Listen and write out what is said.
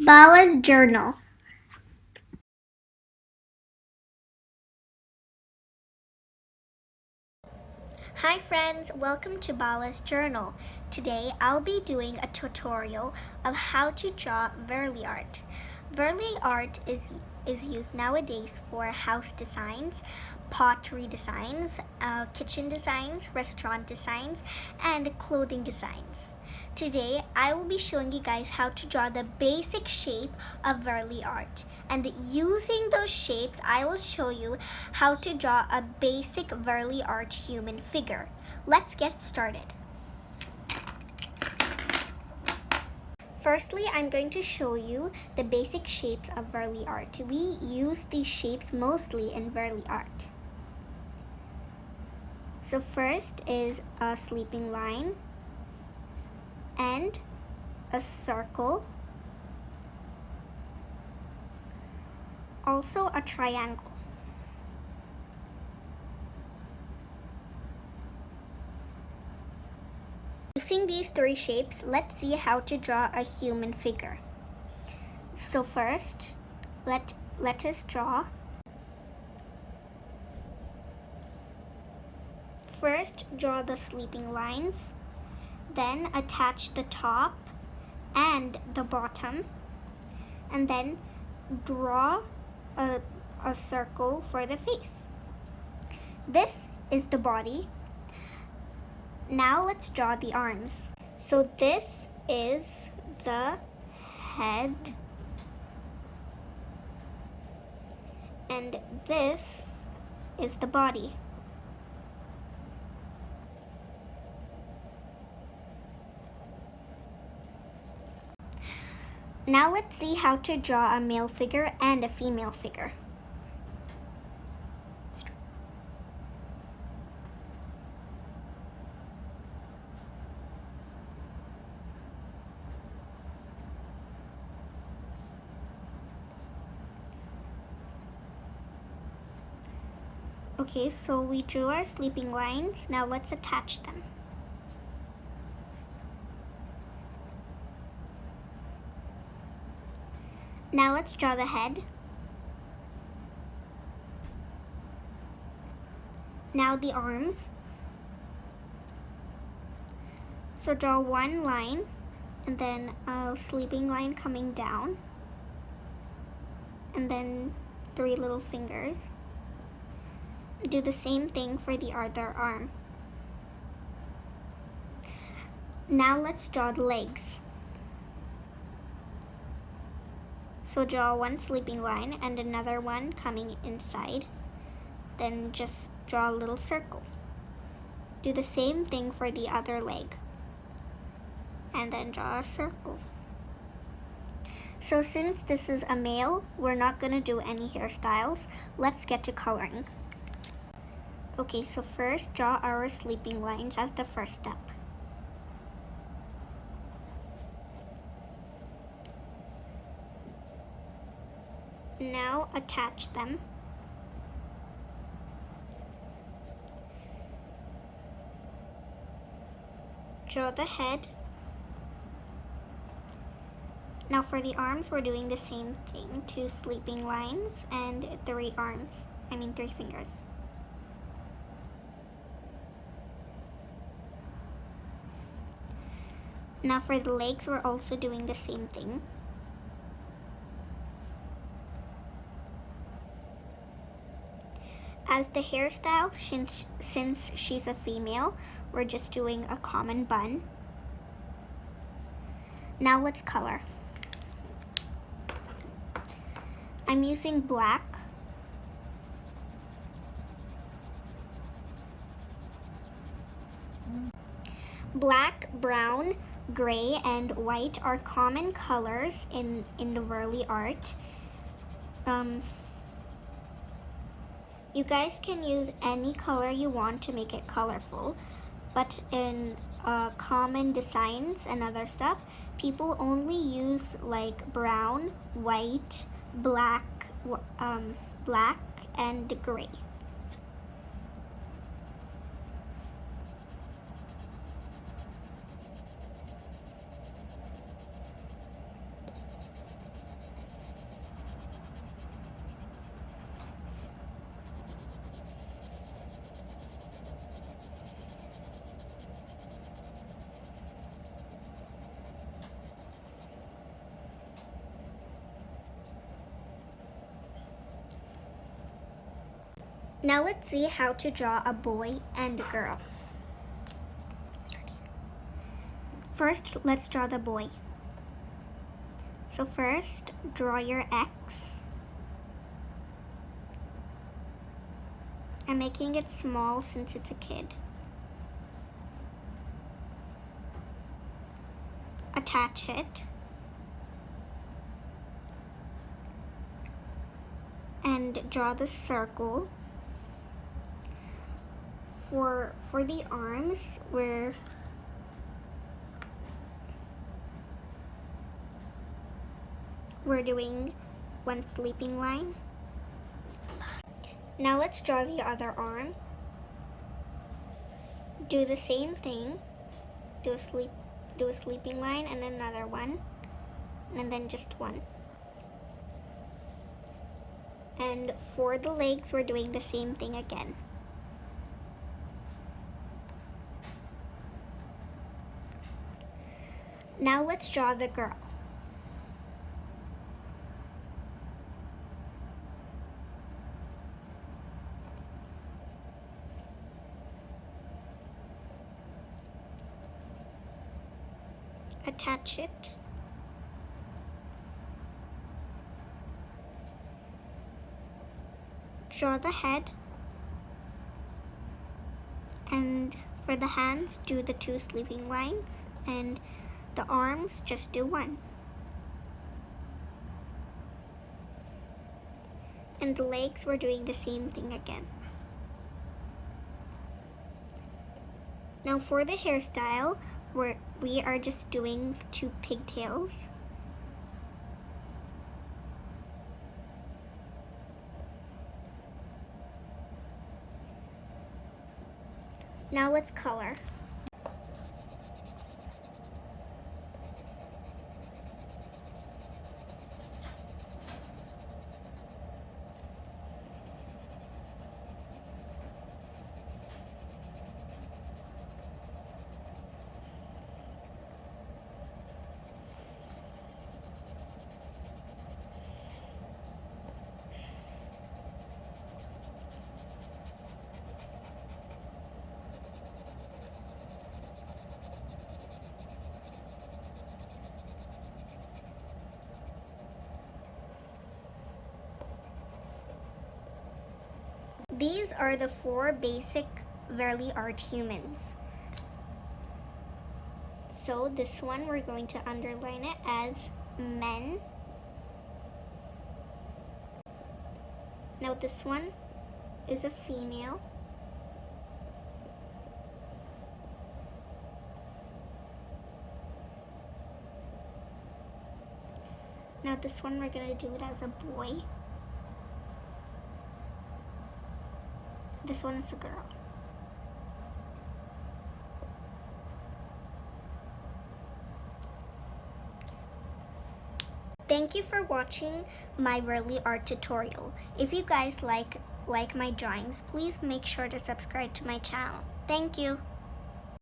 Bala's Journal. Hi friends, welcome to Bala's Journal. Today I'll be doing a tutorial of how to draw Warli art. Warli art is used nowadays for house designs, pottery designs, kitchen designs, restaurant designs, and clothing designs. Today, I will be showing you guys how to draw the basic shape of Warli art. And using those shapes, I will show you how to draw a basic Warli art human figure. Let's get started. Firstly, I'm going to show you the basic shapes of Warli art. We use these shapes mostly in Warli art. So first is a sleeping lion and a circle, also a triangle. Using these three shapes, let's see how to draw a human figure. So first, let us draw. First, draw the sleeping lines, then attach the top and the bottom, and then draw a circle for the face. This is the body. Now let's draw the arms. So this is the head, and this is the body. Now let's see how to draw a male figure and a female figure. Okay, so we drew our sleeping lines. Now let's attach them. Now let's draw the head. Now the arms. So draw one line and then a sleeping line coming down, and then 3 little fingers. Do the same thing for the other arm. Now let's draw the legs. So draw one sleeping line and another one coming inside. Then just draw a little circle. Do the same thing for the other leg. And then draw a circle. So since this is a male, we're not going to do any hairstyles. Let's get to coloring. Okay, so first draw our sleeping lines as the first step. Now attach them. Draw the head. Now for the arms, we're doing the same thing. 2 sleeping lines and 3 arms. 3 fingers. Now for the legs, we're also doing the same thing. As the hairstyle, since she's a female, we're just doing a common bun. Now let's color. I'm using black. Black, brown, gray, and white are common colors in the Warli art. You guys can use any color you want to make it colorful, but in common designs and other stuff, people only use like brown, white, black, and gray. Now let's see how to draw a boy and a girl. First, let's draw the boy. So first, draw your X. I'm making it small since it's a kid. Attach it. And draw the circle. For the arms, we're doing one sleeping line. Now let's draw the other arm. Do the same thing. Do a sleeping line and another one, and then just one. And for the legs, we're doing the same thing again. Now let's draw the girl. Attach it. Draw the head. And for the hands, do the two sleeping lines. And the arms, just do one. And the legs, we're doing the same thing again. Now for the hairstyle, we are just doing two pigtails. Now let's color. These are the 4 basic Warli Art humans. So this one, we're going to underline it as men. Now this one is a female. Now this one, we're going to do it as a boy. This one is a girl. Thank you for watching my Warli Art tutorial. If you guys like my drawings, please make sure to subscribe to my channel. Thank you.